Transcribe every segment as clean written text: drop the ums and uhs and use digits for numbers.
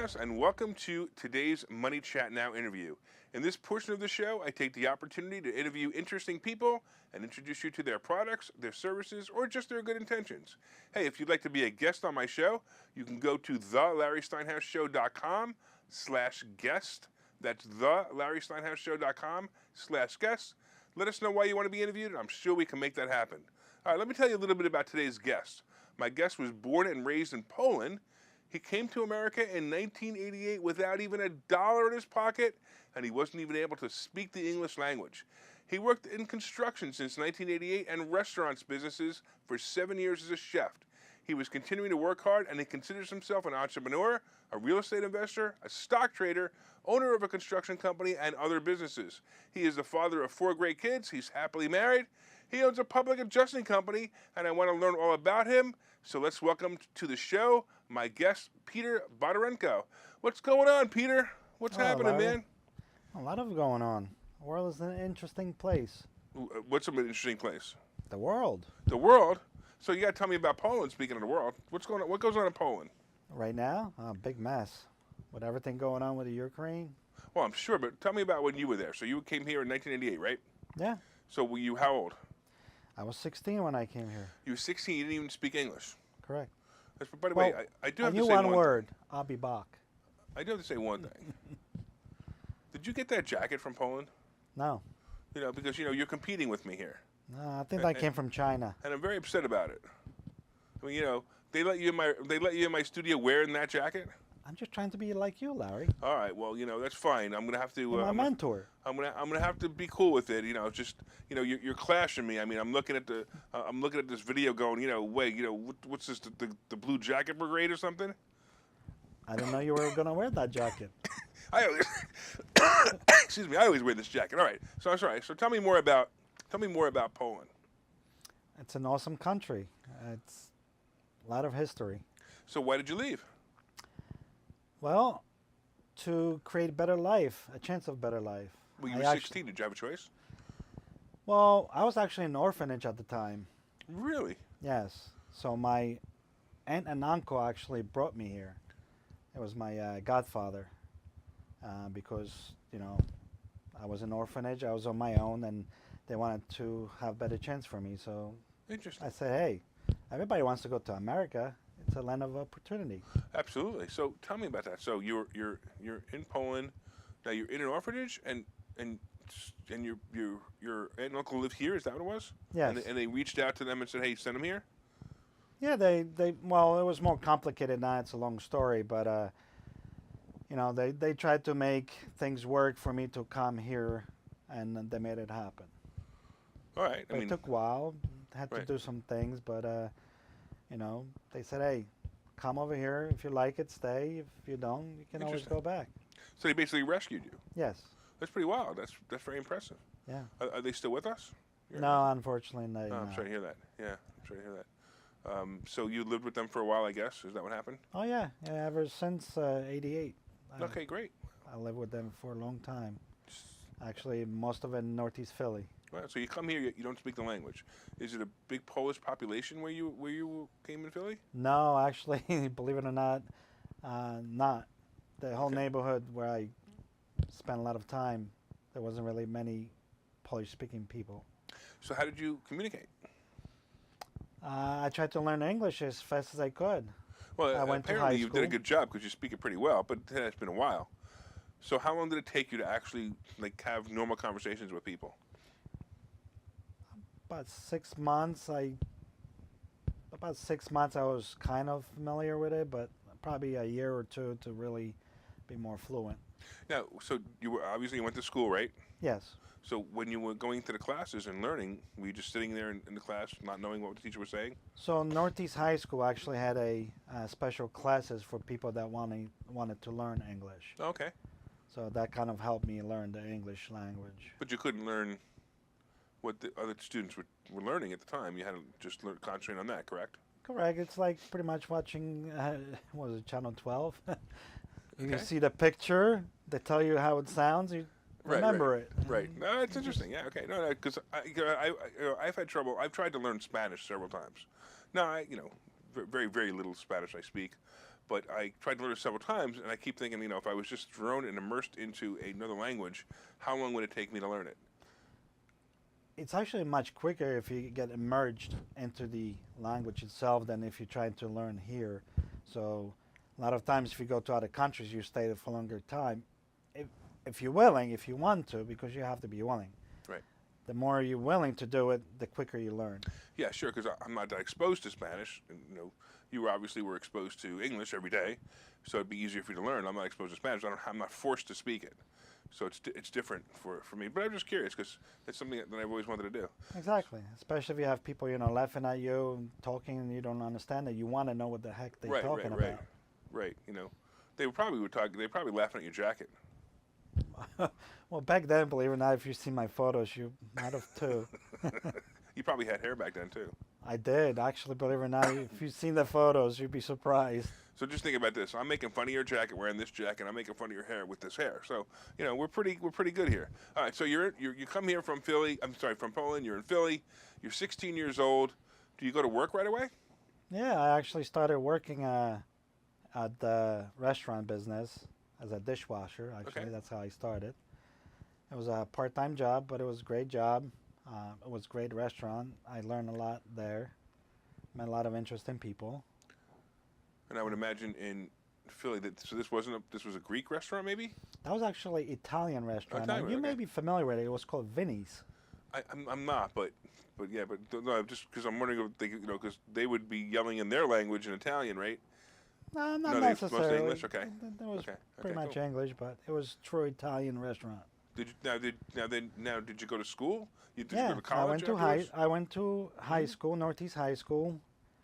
Steinhouse, and welcome to today's Money Chat Now interview. In this portion of the show, I take the opportunity to interview interesting people and introduce you to their products, their services, or just their good intentions. Hey, if you'd like to be a guest on my show, you can go to thelarrysteinhouseshow.com/guest. That's thelarrysteinhouseshow.com/guest. Let us know why you want to be interviewed, and I'm sure we can make that happen. All right, let me tell you a little bit about today's guest. My guest was born and raised in Poland. He came to America in 1988 without even $1 in his pocket, and he wasn't even able to speak the English language. He worked in construction since 1988 and restaurants businesses for 7 years as a chef. He was continuing to work hard, and he considers himself an entrepreneur, a real estate investor, a stock trader, owner of a construction company, and other businesses. He is the father of 4 great kids. He's happily married. He owns a public adjusting company, and I want to learn all about him. So let's welcome to the show my guest, Peter Bondarenko. What's going on, Peter? What's happening, Larry. man? A lot of going on. The world is an interesting place. What's an interesting place? The world. The world? So you got to tell me about Poland, speaking of the world. What's going on? What goes on in Poland? Right now, a big mess. With everything going on with the Ukraine. Well, I'm sure, but tell me about when you were there. So you came here in 1988, right? Yeah. So were you how old? I was 16 when I came here. You were 16. You didn't even speak English. Correct. By the way, I do have to I say knew one word. I'll be back. I do have to say one thing. Did you get that jacket from Poland? No. You know, because you're competing with me here. No, I think that came from China. And I'm very upset about it. I mean, they let you in my studio wearing that jacket. I'm just trying to be like you, Larry. All right, well, that's fine. I'm gonna have to. You're my mentor. I'm gonna have to be cool with it. You're clashing me. I mean, I'm looking at this video going, wait, what's this? The Blue Jacket Brigade or something? I didn't know you were gonna wear that jacket. I always, excuse me. I always wear this jacket. All right. So I'm sorry. So tell me more about Poland. It's an awesome country. It's a lot of history. So why did you leave? Well, to create a better life, a chance of better life. Well, you were 16. Did you have a choice? Well, I was actually in an orphanage at the time. Really? Yes. So my aunt and uncle actually brought me here. It was my godfather because, I was in an orphanage. I was on my own, and they wanted to have better chance for me. So Interesting. I said, hey, everybody wants to go to America. It's a land of opportunity. Absolutely. So tell me about that. So you're in Poland. Now you're in an orphanage, and your aunt and uncle live here. Is that what it was? Yes. And they reached out to them and said, "Hey, send them here." Yeah, they well, it was more complicated now. It's a long story, but they tried to make things work for me to come here, and they made it happen. All right. It took a while. Had to do some things, but they said, hey, come over here. If you like it, stay. If you don't, you can always go back. So they basically rescued you. Yes. That's pretty wild. That's very impressive. Yeah. Are they still with us? No, unfortunately, no. I'm sorry to hear that. Yeah, I'm sorry to hear that. So you lived with them for a while, I guess. Is that what happened? Oh, yeah. Ever since '88. Okay, great. I lived with them for a long time. Actually, most of it in Northeast Philly. Well, so you come here, you don't speak the language. Is it a big Polish population where you came in Philly? No, actually, believe it or not, not. The whole neighborhood where I spent a lot of time, there wasn't really many Polish-speaking people. So how did you communicate? I tried to learn English as fast as I could. Well, I went to high apparently you school. did a good job because you speak it pretty well, but it's been a while. So how long did it take you to actually have normal conversations with people? About 6 months. About 6 months I was kind of familiar with it, but probably a year or two to really be more fluent. Now, so you went to school, right? Yes. So when you were going to the classes and learning, were you just sitting there in the class not knowing what the teacher was saying? So Northeast High School actually had special classes for people that wanted to learn English. Okay. So that kind of helped me learn the English language. But you couldn't learn what the other students were learning at the time. You had to just concentrate on that, correct? Correct. It's like pretty much watching, what was it, Channel 12? You Okay. see the picture, they tell you how it sounds, you remember it. Right. No, it's interesting. Yeah. Okay. No, because I've had trouble. I've tried to learn Spanish several times. No, very very little Spanish I speak, but I tried to learn it several times, and I keep thinking, if I was just thrown and immersed into another language, how long would it take me to learn it? It's actually much quicker if you get immersed into the language itself than if you're trying to learn here. So a lot of times if you go to other countries, you stay there for a longer time. If you're willing, if you want to, because you have to be willing. Right. The more you're willing to do it, the quicker you learn. Yeah, sure, because I'm not that exposed to Spanish. And, you obviously were exposed to English every day, so it'd be easier for you to learn. I'm not exposed to Spanish. I'm not forced to speak it. So it's different for me. But I'm just curious because it's something that I've always wanted to do. Exactly. Especially if you have people, laughing at you and talking and you don't understand it. You want to know what the heck they're talking about. Right. They probably would talk. They're probably laughing at your jacket. Well, back then, believe it or not, if you see my photos, you might have too. You probably had hair back then too. I did, actually, believe it or not. If you've seen the photos, you'd be surprised. So just think about this. I'm making fun of your jacket wearing this jacket. I'm making fun of your hair with this hair. So, we're pretty good here. All right, so you come here from Philly. I'm sorry, from Poland. You're in Philly. You're 16 years old. Do you go to work right away? Yeah, I actually started working at the restaurant business as a dishwasher. Actually, Okay. That's how I started. It was a part-time job, but it was a great job. It was a great restaurant. I learned a lot there. Met a lot of interesting people. And I would imagine in Philly so this was a Greek restaurant maybe? That was actually Italian restaurant. Italian, You may okay. be familiar with it. It was called Vinny's. I'm not, but no, just because I'm wondering if they, because they would be yelling in their language in Italian, right? No, not No, mostly necessarily. English? Okay. It was Okay, pretty much cool. English, but it was true Italian restaurant. Did you go to school? Did you Yeah, go to college I went to high school, Northeast High School.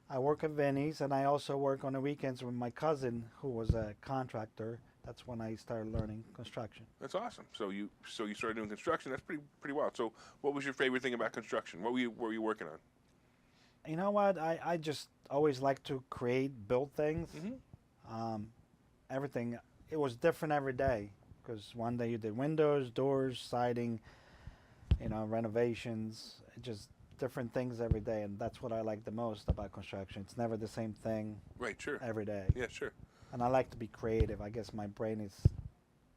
I work at Vinny's, and I also work on the weekends with my cousin, who was a contractor. That's when I started learning construction. That's awesome. So you started doing construction. That's pretty wild. So what was your favorite thing about construction? What were you working on? You know what? I just always like to build things. Everything. It was different every day because one day you did windows, doors, siding, renovations. Just different things every day, and that's what I like the most about construction. It's never the same thing. Right. Sure. Every day. Yeah. Sure. And I like to be creative. I guess my brain is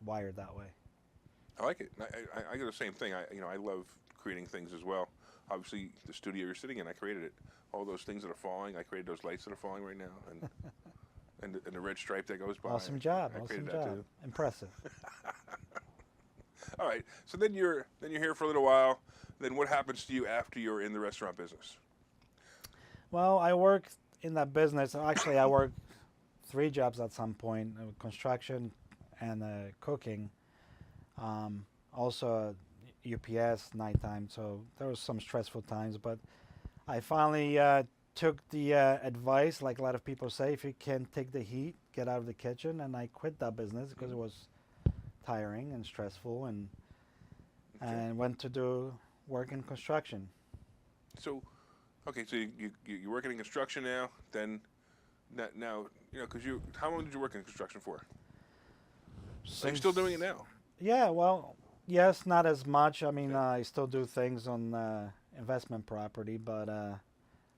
wired that way. I like it. I do the same thing. I love creating things as well. Obviously, the studio you're sitting in, I created it. All those things that are falling, I created those lights that are falling right now, and the red stripe that goes by. Awesome job. I Awesome created that job. too. Impressive. All right. So then you're here for a little while. Then what happens to you after you're in the restaurant business? Well, I worked in that business. Actually, I worked 3 jobs at some point: construction and cooking. Also, UPS nighttime. So there was some stressful times, but I finally took the advice, like a lot of people say, if you can't take the heat, get out of the kitchen. And I quit that business because it was tiring and stressful, and went to work in construction. So, okay, so you're working in construction now. Then, now because how long did you work in construction for? Are you still doing it now? Yeah, well, yes, not as much. I mean, I still do things on investment property, but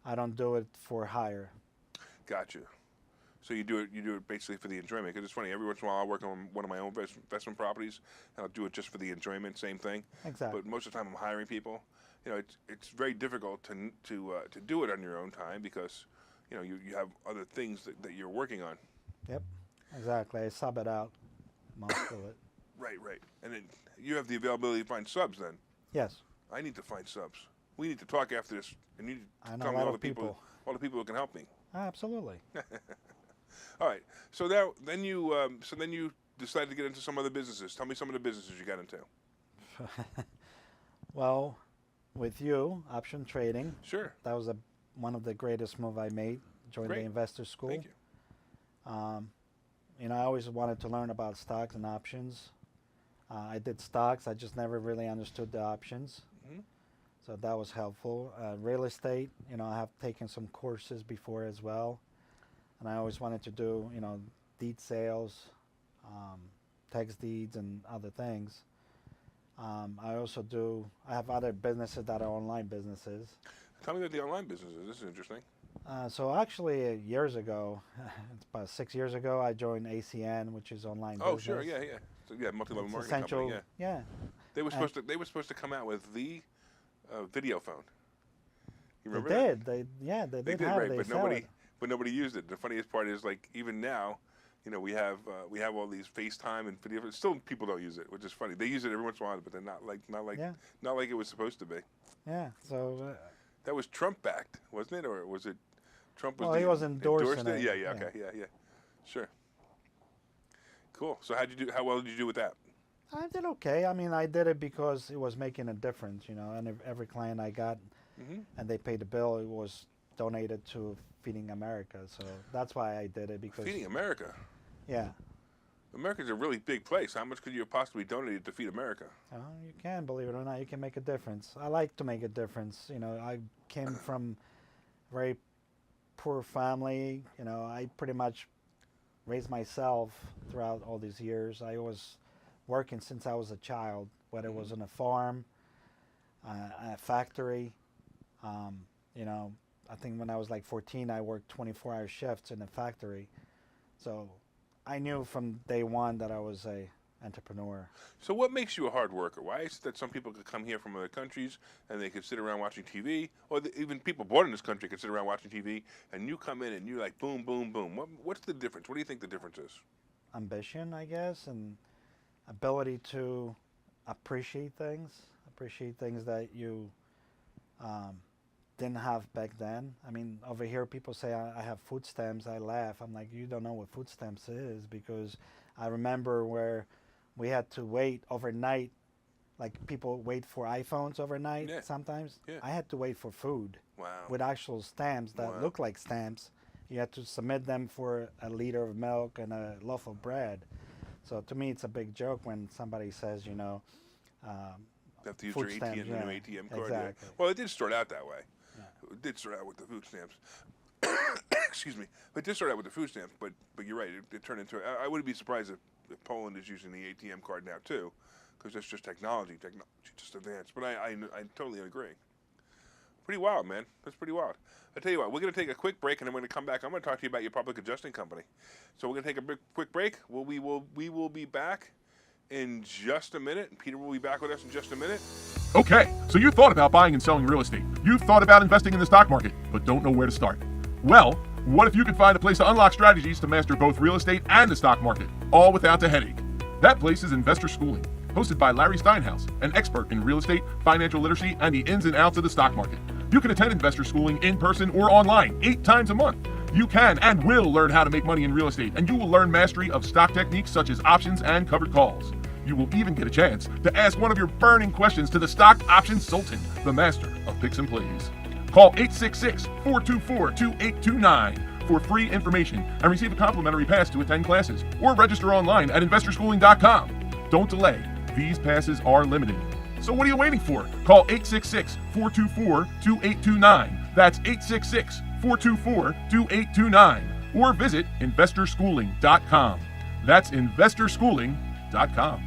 I don't do it for hire. Gotcha. So you do it basically for the enjoyment. Because it's funny, every once in a while I'll work on one of my own investment properties, and I'll do it just for the enjoyment. Same thing. Exactly. But most of the time I'm hiring people. It's very difficult to do it on your own time because you have other things that you're working on. Yep, exactly. I sub it out most of it. Right. And then you have the availability to find subs. Then Yes, I need to find subs. We need to talk after this, and you need to I know tell a me lot all the of people, people. all the people who can help me. Absolutely. All right. So then you decided to get into some other businesses. Tell me some of the businesses you got into. Well, with you, option trading, Sure. that was one of the greatest move I made. Joined Great. the investor school. Thank you. I always wanted to learn about stocks and options. I did stocks. I just never really understood the options. Mhm. So that was helpful. Real estate, I have taken some courses before as well. And I always wanted to do, deed sales, tax deeds, and other things. I have other businesses that are online businesses. Tell me about the online businesses. This is interesting. So actually, years ago, it's about 6 years ago, I joined ACN, which is online Oh, business. sure, yeah. So, yeah, multi-level It's marketing essential. company. Yeah, Yeah. they were supposed to come out with the video phone. You They remember that? did. They They did did, have it. right? They But sell it. nobody used it. The funniest part is like even now, we have all these FaceTime and video. Still, people don't use it, which is funny. They use it every once in a while, but they're Yeah. not like it was supposed to be. Yeah. So, That was Trump backed, wasn't it, or was it Trump was well, the he was endorsing endorsed it? it. Yeah, yeah, okay, yeah, sure, cool. So how well did you do with that? I did okay. I mean, I did it because it was making a difference, and every client I got Hmm. and they paid the bill, it was donated to Feeding America. So that's why I did it because, Feeding America. yeah, America's a really big place. How much could you have possibly donated to Feed America? you can, believe it or not, you can make a difference. I like to make a difference. I came from a very poor family. I pretty much raised myself throughout all these years. I was working since I was a child, whether it was on a farm, a factory. I think when I was like 14, I worked 24-hour shifts in a factory. So I knew from day one that I was a entrepreneur. So what makes you a hard worker? Why is it that some people could come here from other countries and they could sit around watching TV, or even people born in this country could sit around watching TV, and you come in and you're like boom, boom, boom. What's the difference? What do you think the difference is? Ambition, I guess, and ability to appreciate things that you didn't have back then. I mean, over here people say I have food stamps. I laugh. I'm like, you don't know what food stamps is, because I remember where we had to wait overnight. Like people wait for iPhones overnight. Yeah. Sometimes. Yeah. I had to wait for food Wow. with actual stamps that Wow. look like stamps. You had to submit them for a liter of milk and a loaf of bread. So to me, it's a big joke when somebody says, You have to use food your stamps, ATM, yeah, new ATM card. Yeah. exactly. Well, it did start out that way. Yeah. It did start out with the food stamps. Excuse me. But it did start out with the food stamps. But you're right. It turned into. I wouldn't be surprised if Poland is using the ATM card now too, because that's just technology. Technology just advanced. But I totally agree. Pretty wild, man. That's pretty wild. I tell you what, we're going to take a quick break, and then we're going to come back. I'm going to talk to you about your public adjusting company. So we're going to take a quick break. We will be back in just a minute. And Peter will be back with us in just a minute. Okay, so you thought about buying and selling real estate. You've thought about investing in the stock market, but don't know where to start. Well, what if you could find a place to unlock strategies to master both real estate and the stock market, all without the headache? That place is Investor Schooling, hosted by Larry Steinhouse, an expert in real estate, financial literacy, and the ins and outs of the stock market. You can attend Investor Schooling in person or online 8 times a month. You can and will learn how to make money in real estate, and you will learn mastery of stock techniques such as options and covered calls. You will even get a chance to ask one of your burning questions to the stock options sultan, the master of picks and plays. Call 866-424-2829 for free information and receive a complimentary pass to attend classes, or register online at investorschooling.com. Don't delay. These passes are limited. So what are you waiting for? Call 866-424-2829. That's 866-424-2829. Or visit investorschooling.com. That's investorschooling.com.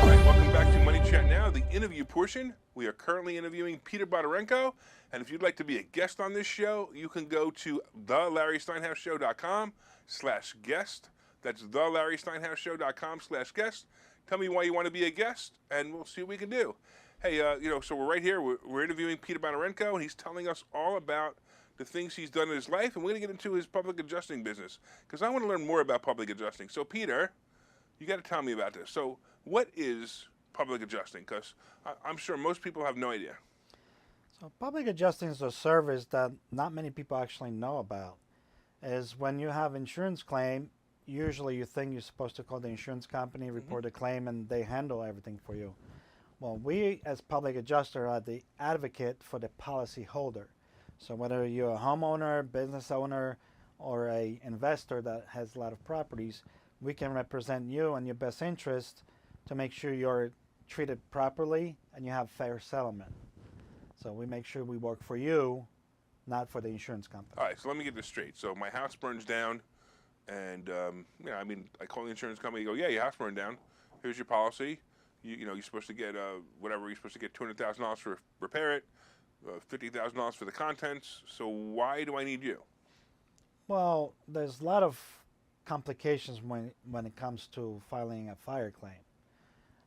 All right, welcome back to Money Chat Now, the interview portion. We are currently interviewing Peter Bondarenko, and if you'd like to be a guest on this show, you can go to thelarrysteinhouseshow.com/guest. That's thelarrysteinhouseshow.com/guest. Tell me why you want to be a guest, and we'll see what we can do. Hey, so we're right here. We're interviewing Peter Bondarenko, and he's telling us all about the things he's done in his life, and we're going to get into his public adjusting business, because I want to learn more about public adjusting. So, Peter, you got to tell me about this. So, what is public adjusting? Because I'm sure most people have no idea. So public adjusting is a service that not many people actually know about. Is when you have insurance claim, usually you think you're supposed to call the insurance company, report a claim, and they handle everything for you. Well, we as public adjuster are the advocate for the policy holder. So whether you're a homeowner, business owner, or a investor that has a lot of properties, we can represent you and your best interest to make sure you're treated properly and you have fair settlement. So we make sure we work for you, not for the insurance company. All right, so let me get this straight. So my house burns down, and I call the insurance company. Go, yeah, your house burned down, here's your policy. You know, you're supposed to get whatever. You're supposed to get $200,000 for repair it, $50,000 for the contents. So why do I need you? Well, there's a lot of complications when it comes to filing a fire claim.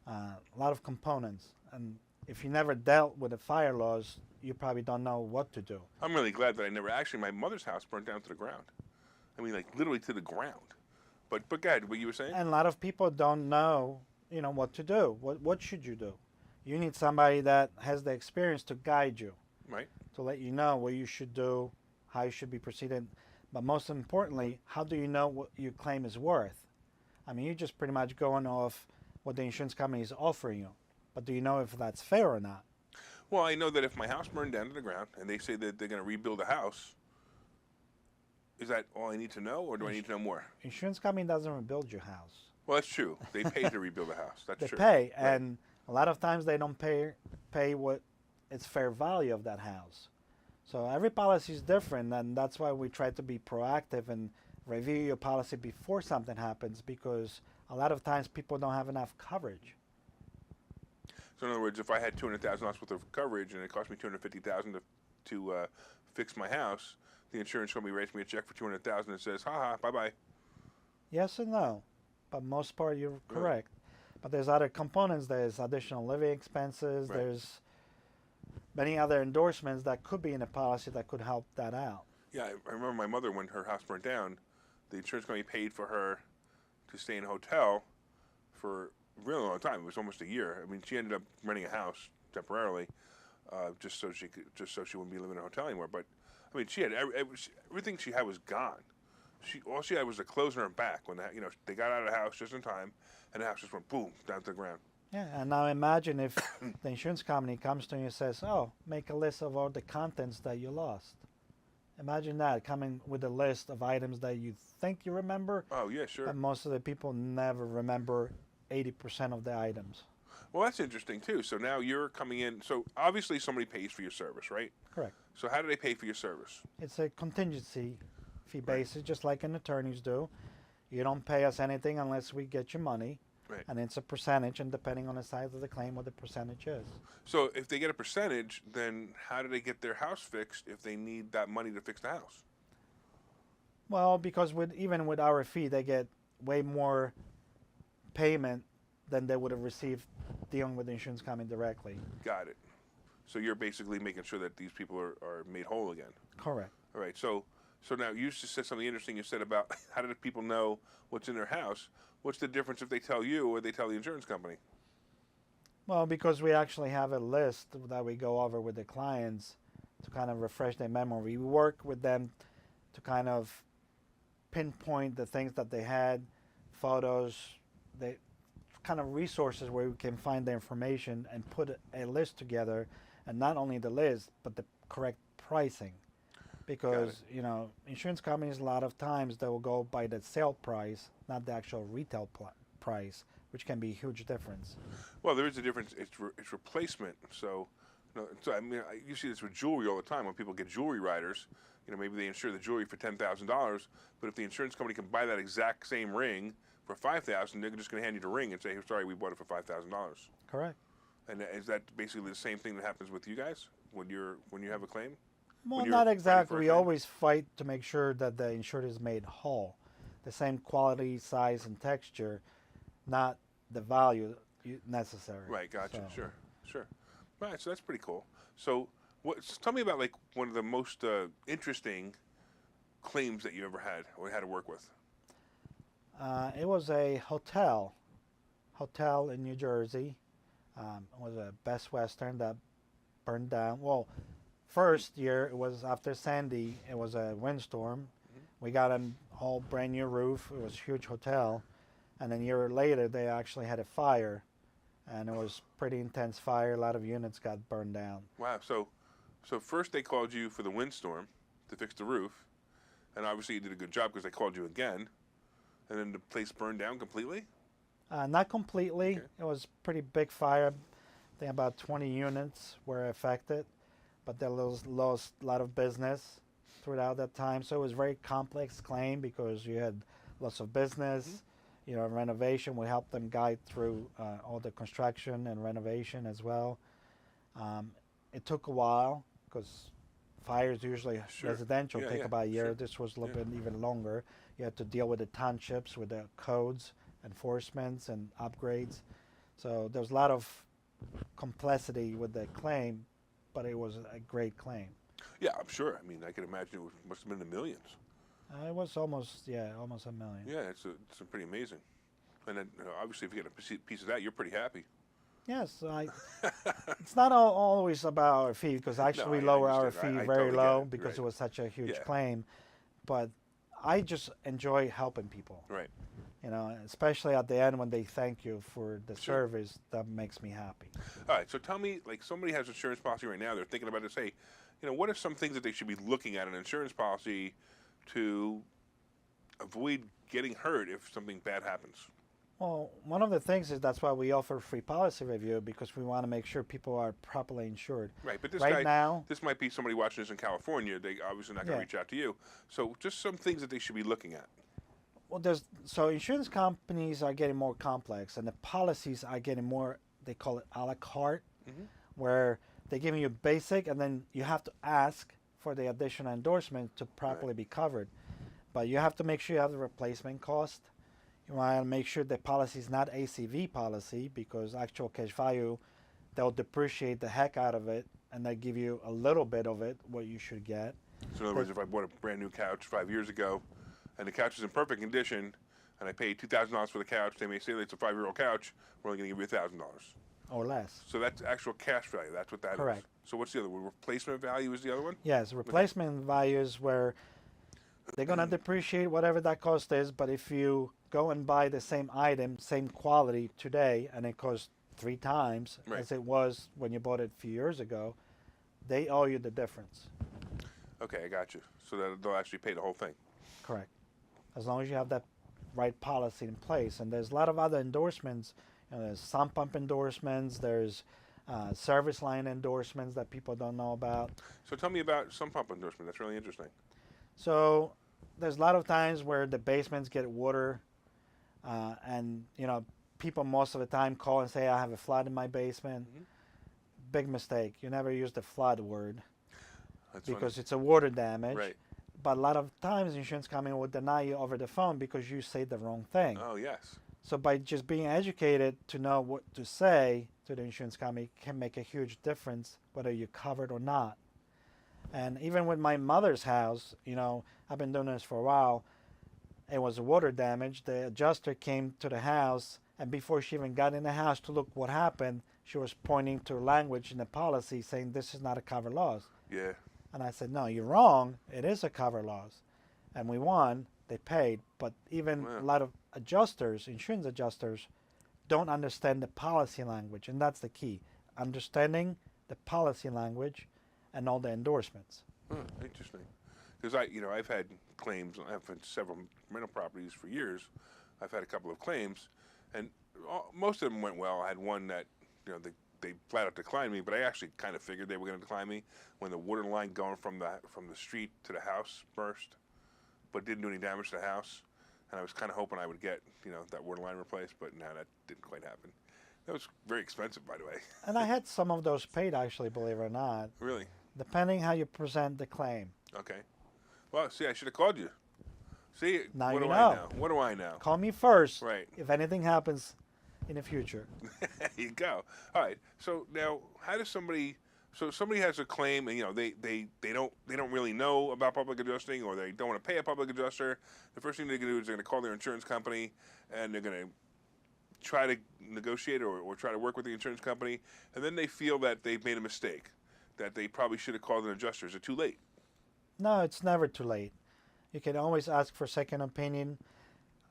A lot of components, and if you never dealt with the fire laws, you probably don't know what to do. I'm really glad that I never. Actually, my mother's house burnt down to the ground. I mean, like literally to the ground. But go ahead. What you were saying? And a lot of people don't know, what to do. What should you do? You need somebody that has the experience to guide you, Right. to let you know what you should do, how you should be proceeding. But most importantly, how do you know what your claim is worth? I mean, you're just pretty much going off what the insurance company is offering you. But do you know if that's fair or not? Well, I know that if my house burned down to the ground and they say that they're going to rebuild the house, is that all I need to know, or do I need to know more? Insurance company doesn't rebuild your house. Well, that's true. They pay to rebuild the house. That's They true. pay, Right. and a lot of times they don't pay what its fair value of that house. So every policy is different, and that's why we try to be proactive and review your policy before something happens, because a lot of times people don't have enough coverage. So in other words, if I had $200,000 worth of coverage and it cost me $250,000 to fix my house, the insurance company writes me a check for $200,000 and says, "Ha ha, bye bye." Yes and no, but most part you're correct. But there's other components. There's additional living expenses. Right. There's many other endorsements that could be in a policy that could help that out. Yeah, I remember my mother when her house burnt down. The insurance company paid for her to stay in a hotel for a really long time. It was almost a year. I mean, she ended up renting a house temporarily, just so she wouldn't be living in a hotel anymore. But I mean, she had everything she had was gone. All she had was the clothes on her back when they got out of the house just in time, and the house just went boom down to the ground. Yeah, and now imagine if the insurance company comes to you and says, "Oh, make a list of all the contents that you lost." Imagine that, coming with a list of items that you think you remember, Oh yeah, sure. and most of the people never remember 80% of the items. Well, that's interesting too. So now you're coming in. So obviously somebody pays for your service, right? Correct. So how do they pay for your service? It's a contingency fee basis, just like an attorneys do. You don't pay us anything unless we get your money. Right. And it's a percentage, and depending on the size of the claim, what the percentage is. So if they get a percentage, then how do they get their house fixed if they need that money to fix the house? Well, because even with our fee, they get way more payment than they would have received dealing with the insurance company directly. Got it. So you're basically making sure that these people are made whole again. Correct. All right. So now you just said something interesting. You said about how do the people know what's in their house? What's the difference if they tell you or they tell the insurance company? Well, because we actually have a list that we go over with the clients to kind of refresh their memory. We work with them to kind of pinpoint the things that they had, photos, the kind of resources where we can find the information and put a list together, and not only the list, but the correct pricing. Because, insurance companies, a lot of times, they will go by the sale price, not the actual retail price, which can be a huge difference. Well, there is a difference. It's replacement. So I mean, you see this with jewelry all the time. When people get jewelry riders, maybe they insure the jewelry for $10,000, but if the insurance company can buy that exact same ring for $5,000, they're just going to hand you the ring and say, "Sorry, we bought it for $5,000." Correct. And is that basically the same thing that happens with you guys when you have a claim? Well, When you're not fighting for exactly. a We claim? always fight to make sure that the insured is made whole. The same quality, size, and texture, not the value necessary. Right, gotcha. So, Sure. Right, so that's pretty cool. So, tell me about like one of the most interesting claims that you ever had or had to work with. it was a hotel in New Jersey. It was a Best Western that burned down. Well, first year, it was after Sandy. It was a windstorm. We got a whole brand new roof. It was a huge hotel. And then a year later, they actually had a fire. And it was pretty intense fire. A lot of units got burned down. Wow. So first they called you for the windstorm to fix the roof, and obviously you did a good job because they called you again, and then the place burned down completely. Not completely. Okay. It was a pretty big fire. I think about 20 units were affected, but they lost a lot of business throughout that time. So it was a very complex claim because you had lots of business. renovation. We help them guide through all the construction and renovation as well. It took a while because fires usually Sure. residential Yeah, take yeah, about a year. sure. This was a little Yeah. bit even longer. You had to deal with the townships, with the codes, enforcements, and upgrades. So there's a lot of complexity with the claim, but it was a great claim. Yeah, I'm sure. I mean, I can imagine must have been in the millions. It was almost $1 million. Yeah, it's pretty amazing. And then obviously, if you get a piece of that, you're pretty happy. Yes, it's not always about our fee because actually we I lower our understand. fee I very totally get low it. because Right. it was such a huge Yeah. claim. But I just enjoy helping people. Right. Especially at the end when they thank you for the Sure. service, that makes me happy. All right. So tell me, like, somebody has insurance policy right now. They're thinking about this. Hey, what are some things that they should be looking at in an insurance policy to avoid getting hurt if something bad happens? Well, one of the things is that's why we offer free policy review because we want to make sure people are properly insured. Right. But this Right guy, now, this might be somebody watching this in California. They obviously not going to Yeah. reach out to you. So just some things that they should be looking at. well, so insurance companies are getting more complex, and the policies are getting more. They call it a la carte, Mhm. where they're giving you basic, and then you have to ask for the additional endorsement to properly be covered. But you have to make sure you have the replacement cost. You want to make sure the policy is not ACV policy because actual cash value, they'll depreciate the heck out of it, and they give you a little bit of it, what you should get. So in other words, if I bought a brand new couch 5 years ago, and the couch is in perfect condition, and I paid $2,000 for the couch, they may say that it's a 5-year-old couch. We're only going to give you $1,000. Or less. So that's actual cash value. That's what that is. Correct. So what's the other one? Replacement value is the other one? Yes, replacement values where they're going to depreciate whatever that cost is, but if you go and buy the same item, same quality today, and it costs 3 times Right. as it was when you bought it a few years ago, they owe you the difference. Okay, I got you. So that they'll actually pay the whole thing. Correct. As long as you have that right policy in place. And there's a lot of other endorsements. There's sump pump endorsements. There's service line endorsements that people don't know about. So tell me about some pump endorsement. That's really interesting. So there's a lot of times where the basements get water, and people most of the time call and say, I have a flood in my basement. Mhm. Big mistake. You never use the flood word That's because it's a water damage. Right. But a lot of times insurance company will deny you over the phone because you say the wrong thing. Oh, yes. So by just being educated to know what to say to the insurance company can make a huge difference whether you're covered or not. And even with my mother's house, I've been doing this for a while. It was water damage. The adjuster came to the house, and before she even got in the house to look what happened, she was pointing to language in the policy saying this is not a cover loss. Yeah. And I said, no, you're wrong. It is a cover loss. And we won. They paid. But even Wow. a lot of adjusters, insurance adjusters, don't understand the policy language. And that's the key. Understanding the policy language and all the endorsements. Interesting. Because I've had claims. I've had several rental properties for years. I've had a couple of claims, and most of them went well. I had one that, they flat out declined me, but I actually kind of figured they were going to decline me when the water line going from the street to the house burst, but didn't do any damage to the house. And I was kind of hoping I would get, that water line replaced, but no, that didn't quite happen. That was very expensive, by the way. And I had some of those paid, actually, believe it or not, Really? depending how you present the claim. Okay. Well, see, I should have called you. See, Now what you do I know. know? What do I know? Call me first Right. if anything happens in the future. There you go. All right. So now, how does somebody? So somebody has a claim, and they don't really know about public adjusting, or they don't want to pay a public adjuster. The first thing they're going to do is they're going to call their insurance company, and they're going to try to negotiate or try to work with the insurance company, and then they feel that they've made a mistake, that they probably should have called an adjuster. Is it too late? No, it's never too late. You can always ask for second opinion.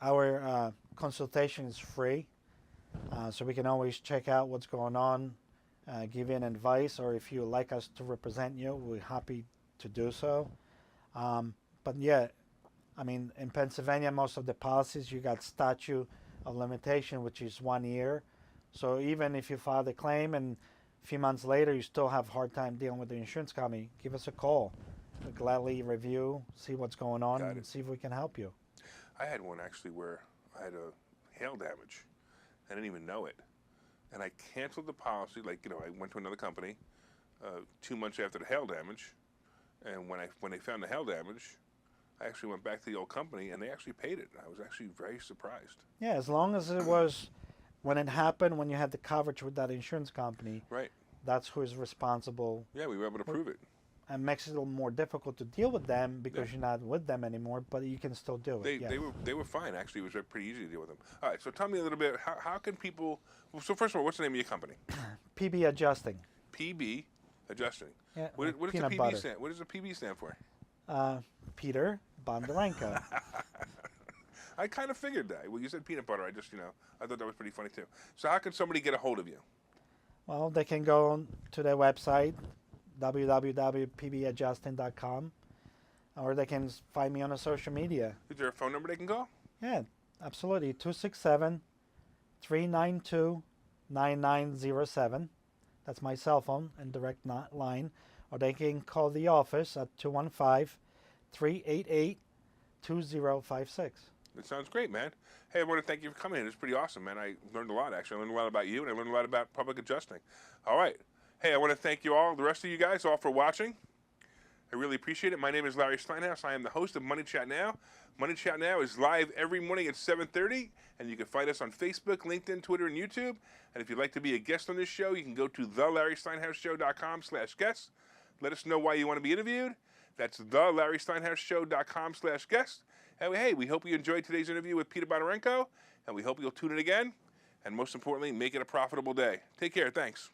Our consultation is free, so we can always check out what's going on, give you an advice, or if you like us to represent you, we're happy to do so. But yeah, in Pennsylvania, most of the policies, you got statute of limitation, which is 1 year. So even if you file the claim and a few months later you still have a hard time dealing with the insurance company, give us a call. We'll gladly review, see what's going on, Got and it. see if we can help you. I had one actually where hail damage. I didn't even know it. And I canceled the policy. Like, I went to another company 2 months after the hail damage. And when they found the hail damage, I actually went back to the old company and they actually paid it. I was actually very surprised. Yeah, as long as it was when it happened, when you had the coverage with that insurance company, Right. that's who is responsible. Yeah, we were able to prove it. And makes it a little more difficult to deal with them because you're not with them anymore, but you can still do it. They were fine. Actually, it was pretty easy to deal with them. All right, so tell me a little bit. How can people? So first of all, what's the name of your company? PB Adjusting. PB Adjusting. Yeah, What does the peanut PB butter. stand? What does the PB stand for? Peter Bondarenko. I kind of figured that. Well, you said peanut butter. I just, I thought that was pretty funny too. So how can somebody get a hold of you? Well, they can go on to their website, www.pbadjusting.com, or they can find me on the social media. Is there a phone number they can call? Yeah, absolutely. 267-392-9907. That's my cell phone and direct line. Or they can call the office at 215-388-2056. That sounds great, man. Hey, I want to thank you for coming in. It's pretty awesome, man. I learned a lot, actually. I learned a lot about you, and I learned a lot about public adjusting. All right. Hey, I want to thank you all, the rest of you guys, all for watching. I really appreciate it. My name is Larry Steinhouse. I am the host of Money Chat Now. Money Chat Now is live every morning at 7:30, and you can find us on Facebook, LinkedIn, Twitter, and YouTube. And if you'd like to be a guest on this show, you can go to thelarrysteinhouseshow.com/guest. Let us know why you want to be interviewed. That's thelarrysteinhouseshow.com/guest. And hey, we hope you enjoyed today's interview with Peter Bondarenko, and we hope you'll tune in again. And most importantly, make it a profitable day. Take care. Thanks.